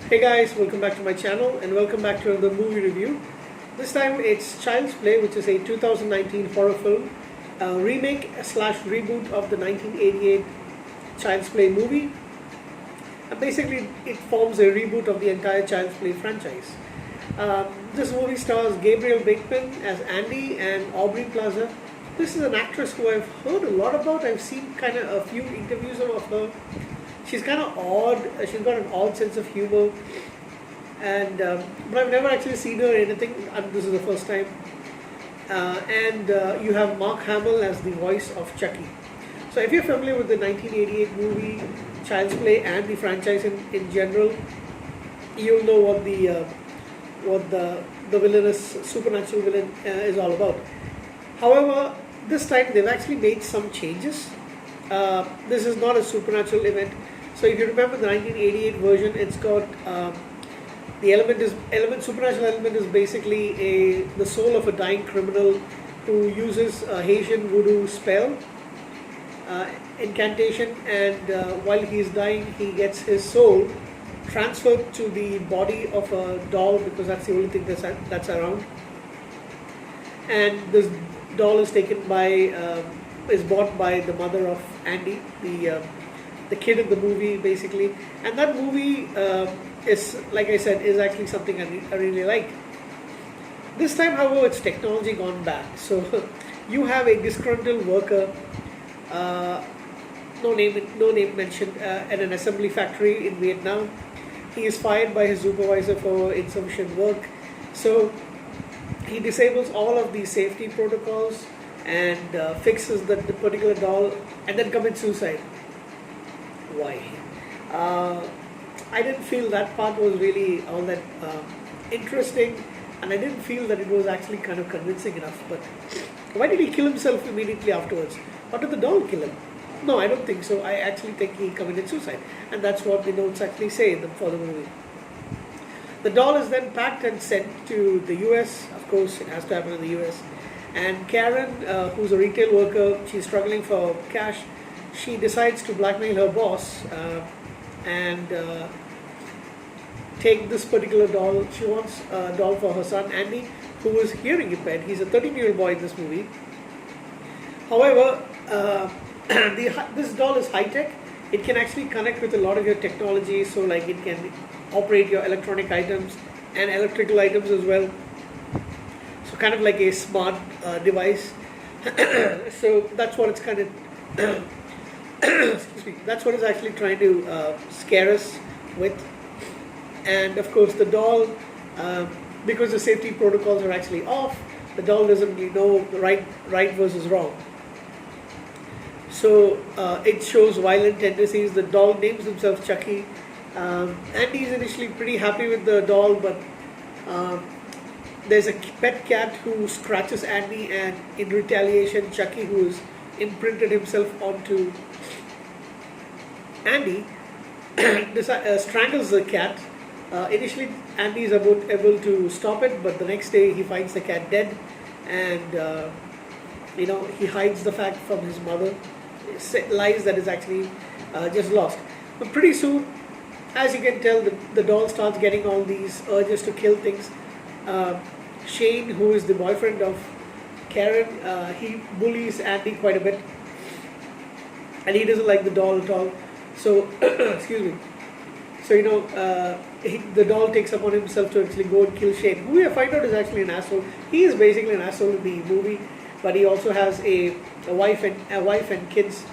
Hey guys, welcome back to my channel and welcome back to another movie review. This time it's Child's Play, which is a 2019 horror film, remake slash reboot of the 1988 Child's Play movie. And basically it forms a reboot of the entire Child's Play franchise. This movie stars Gabriel Bateman as Andy and Aubrey Plaza. This is an actress who I've heard a lot about. I've seen kind of a few interviews of her. She's kind of odd. She's got an odd sense of humor, and but I've never actually seen her in anything. And this is the first time. You have Mark Hamill as the voice of Chucky. So if you're familiar with the 1988 movie Child's Play and the franchise in general, you'll know what the villainous supernatural villain is all about. However, this time they've actually made some changes. This is not a supernatural event. So if you remember the 1988 version, it's got the supernatural element is basically the soul of a dying criminal who uses a Haitian voodoo spell, incantation, and while he's dying, he gets his soul transferred to the body of a doll because that's the only thing that's around. And this doll is is bought by the mother of Andy, the kid in the movie, basically. And that movie is, like I said, is actually something I really like. This time, however, it's technology gone bad. So you have a disgruntled worker, no name mentioned, at an assembly factory in Vietnam. He is fired by his supervisor for insufficient work. So he disables all of the safety protocols and fixes the particular doll and then commits suicide. Why? I didn't feel that part was really all that interesting, and I didn't feel that it was actually kind of convincing enough. But why did he kill himself immediately afterwards? Or did the doll kill him? No, I don't think so. I actually think he committed suicide, and that's what the notes actually say for the movie. The doll is then packed and sent to the US. Of course, it has to happen in the US. And Karen, who's a retail worker, she's struggling for cash. She decides to blackmail her boss and take this particular doll. She wants a doll for her son, Andy, who is hearing impaired. He's a 13-year-old boy in this movie. However, this doll is high-tech. It can actually connect with a lot of your technology, so like it can operate your electronic items and electrical items as well. So kind of like a smart device. So that's what it's kind of excuse me, that's what it's actually trying to scare us with. And of course the doll, because the safety protocols are actually off, the doll doesn't really know the right versus wrong. So it shows violent tendencies. The doll names himself Chucky. Andy's initially pretty happy with the doll, but there's a pet cat who scratches Andy, and in retaliation, Chucky, who's imprinted himself onto Andy, strangles the cat. Initially, Andy is able to stop it, but the next day he finds the cat dead, and he hides the fact from his mother. Lies that is actually just lost. But pretty soon, as you can tell, the doll starts getting all these urges to kill things. Shane, who is the boyfriend of Karen, he bullies Andy quite a bit, and he doesn't like the doll at all. So, excuse me. So the doll takes upon himself to actually go and kill Shane, who I find out is actually an asshole. He is basically an asshole in the movie, but he also has a wife and kids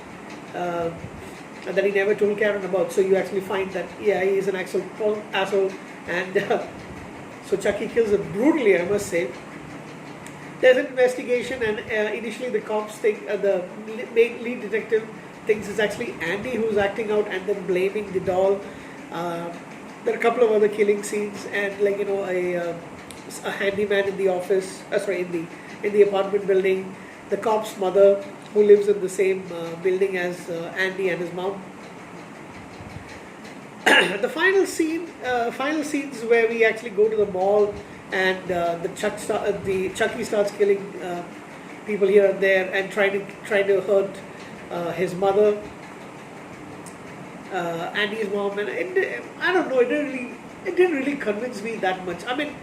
that he never told Karen about. So you actually find that he is an asshole, and so Chucky kills him brutally, I must say. There's an investigation, and initially the cops think the lead detective thinks it's actually Andy who's acting out, and then blaming the doll. There are a couple of other killing scenes, and a handyman in the office. In the apartment building, the cop's mother, who lives in the same building as Andy and his mom. The final scenes where we actually go to the mall, and Chucky starts killing people here and there, and trying to hurt his mother. Andy's mom, and I don't know, it didn't really it didn't really convince me that much. I mean,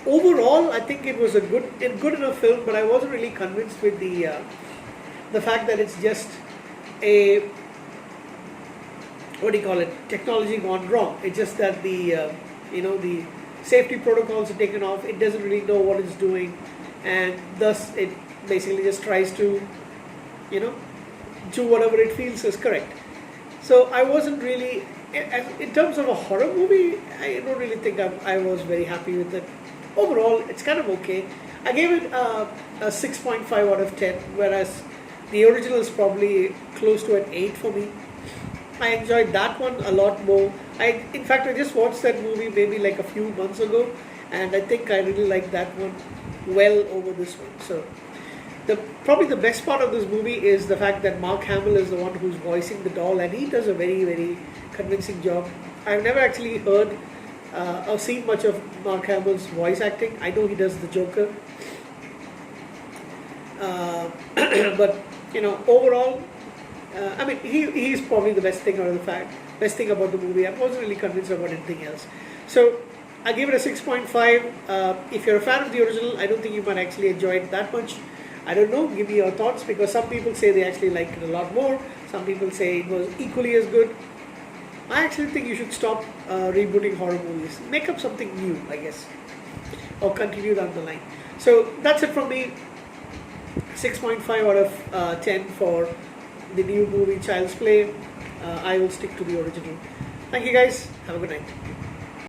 overall, I think it was a good enough film, but I wasn't really convinced with the fact that it's just a, what do you call it, technology gone wrong. It's just that the safety protocols are taken off. It doesn't really know what it's doing, and thus it basically just tries to, you know, do whatever it feels is correct. So I wasn't really, in terms of a horror movie, I don't really think I was very happy with it. Overall, it's kind of okay. I gave it a 6.5 out of 10, whereas the original is probably close to an 8 for me. I enjoyed that one a lot more. In fact, I just watched that movie maybe like a few months ago, and I think I really liked that one well over this one. So, probably the best part of this movie is the fact that Mark Hamill is the one who's voicing the doll, and he does a very, very convincing job. I've never actually heard or seen much of Mark Hamill's voice acting. I know he does the Joker, but overall, I mean, he's probably the best thing best thing about the movie. I wasn't really convinced about anything else. So I gave it a 6.5. If you're a fan of the original, I don't think you might actually enjoy it that much. I don't know, give me your thoughts, because some people say they actually liked it a lot more. Some people say it was equally as good. I actually think you should stop rebooting horror movies. Make up something new, I guess. Or continue down the line. So that's it from me. 6.5 out of 10 for the new movie Child's Play. I will stick to the original. Thank you guys. Have a good night.